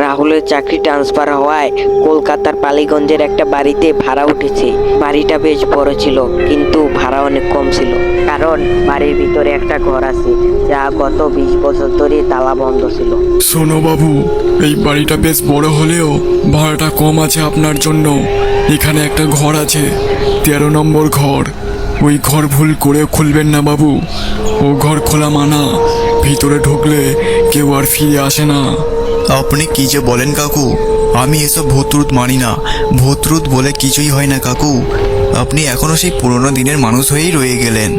রাহুলের চাকরি ট্রান্সফার হওয়ায় কলকাতার পালিগঞ্জের একটা বাড়িতে ভাড়া উঠেছে। বাড়িটা বেশ বড় ছিল, কিন্তু ভাড়া অনেক কম ছিল। কারণ বাড়ির ভিতরে একটা ঘর আছে, যা গত 20 বছর ধরে তালা বন্ধ ছিল। শোনো বাবু, এই বাড়িটা বেশ বড় হলেও ভাড়াটা কম আছে আপনার জন্য। এখানে একটা ঘর আছে, 13 নম্বর ঘর। ওই ঘর ভুল করে খুলবেন না বাবু, ও ঘর খোলা মানা। ভিতরে ঢুকলে কেউ আর ফিরে আসে না। আপনি কি যে বলেন কাকু, আমি এসব ভূতরুত মানি না। ভূতরুত বলে কিছুই হয় না কাকু। আপনি এখনো সেই পুরনো দিনের মানুষ হয়েই রয়ে গেলেন।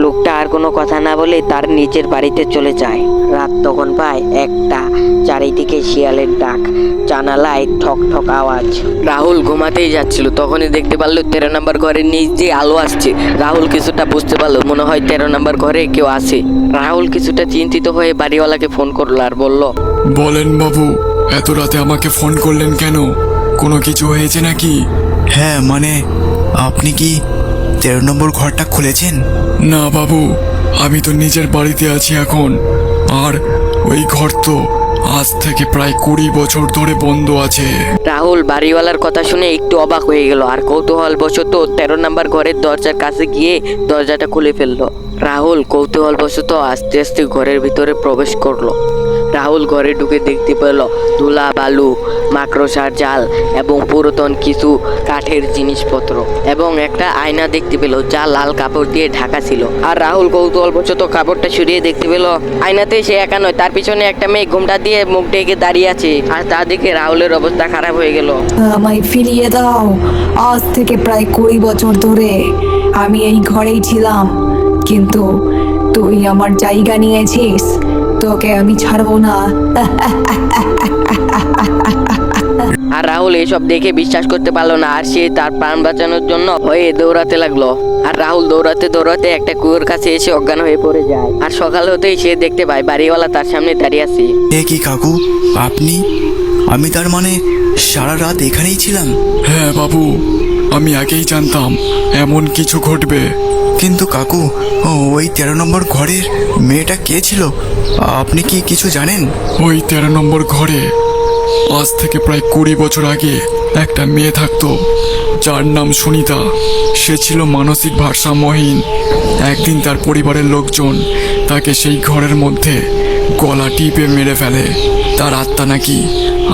লোকটা আর কোনো কথা না বলে তার নিজের বাড়িতে চলে যায়। রাত তখন প্রায় 1টা। চারিদিকে শিয়ালের ডাক, জানালায় ঠক ঠক আওয়াজ। রাহুল ঘুমাতেই যাচ্ছিল, তখনই দেখতে পারলো 13 নম্বর ঘরের নিচ দিয়ে আলো আসছে। রাহুল কিছুটা বুঝতে পারলো, মনে হয় 13 নম্বর ঘরে কেউ আছে। রাহুল কিছুটা চিন্তিত হয়ে বাড়িওয়ালাকে ফোন করলো আর বলল, বলেন বাবু, এত রাতে আমাকে ফোন করলেন কেন? কোনো কিছু হয়েছে নাকি? হ্যাঁ মানে, আপনি কি 13 নম্বর ঘরটা খুলেছেন? না বাবু, আমি তো নিজের বাড়িতে আছি এখন। আর ওই ঘর তো আজ থেকে প্রায় 20 বছর ধরে বন্ধ আছে। রাহুল বাড়িওয়ালার কথা শুনে একটু অবাক হয়ে গেল আর কৌতূহলবশত 13 নম্বর ঘরের দরজার কাছে গিয়ে দরজাটা খুলে ফেললো। রাহুল কৌতূহলবশত আস্তে আস্তে ঘরের ভিতরে প্রবেশ করলো। রাহুল ঘরে ঢুকে দেখতে পেল ধুলা বালু, মাকড়সার জাল এবং পুরাতন কিছু কাঠের জিনিসপত্র এবং একটা আয়না দেখতে পেল, যা লাল কাপড় দিয়ে ঢাকা ছিল। আর রাহুল কৌতূহলবশত কাপড়টা সরিয়ে দেখতে পেল আয়নাতে সে একা নয়, তার পিছনে একটা মেয়ে ঘোমটা দিয়ে মুখ ঢেকে দাঁড়িয়ে আছে। আর তা দেখে রাহুলের অবস্থা খারাপ হয়ে গেল। আমায় ফিরিয়ে দাও। আজ থেকে প্রায় 20 বছর ধরে আমি এই ঘরেই ছিলাম, কিন্তু তুই আমার জায়গা নিয়েছিস, তোকে আমি ছাড়বো না। আর রাহুল এসব দেখে বিশ্বাস করতে পারলো না, আর সে তার প্রাণ বাঁচানোর জন্য হয়ে দৌড়াতে লাগলো। আর রাহুল দৌড়াতে দৌড়াতে একটা কুয়োর কাছে এসে অজ্ঞান হয়ে পড়ে যায়। আর সকাল হতেই সে দেখতে পায় বাড়িওয়ালা তার সামনে দাঁড়িয়ে আছে। এ কি কাকু, আপনি? আমি তার মানে সারা রাত এখানেই ছিলাম? হ্যাঁ বাবু, আমি আগেই জানতাম এমন কিছু ঘটবে। কিন্তু কাকু, ওই 13 নম্বর ঘরের মেয়েটা কে ছিল? আপনি কি কিছু জানেন? ওই 13 নম্বর ঘরে আজ থেকে প্রায় 20 বছর আগে একটা মেয়ে থাকতো, যার নাম সুনিতা। সে ছিল মানসিক ভারসাম্যহীন। একদিন তার পরিবারের লোকজন তাকে সেই ঘরের মধ্যে গলা টিপে মেরে ফেলে। তার আত্মা নাকি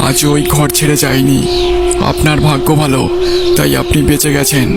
আজও ওই ঘর ছেড়ে যায়নি। আপনার ভাগ্য ভালো, তাই আপনি বেঁচে গেছেন।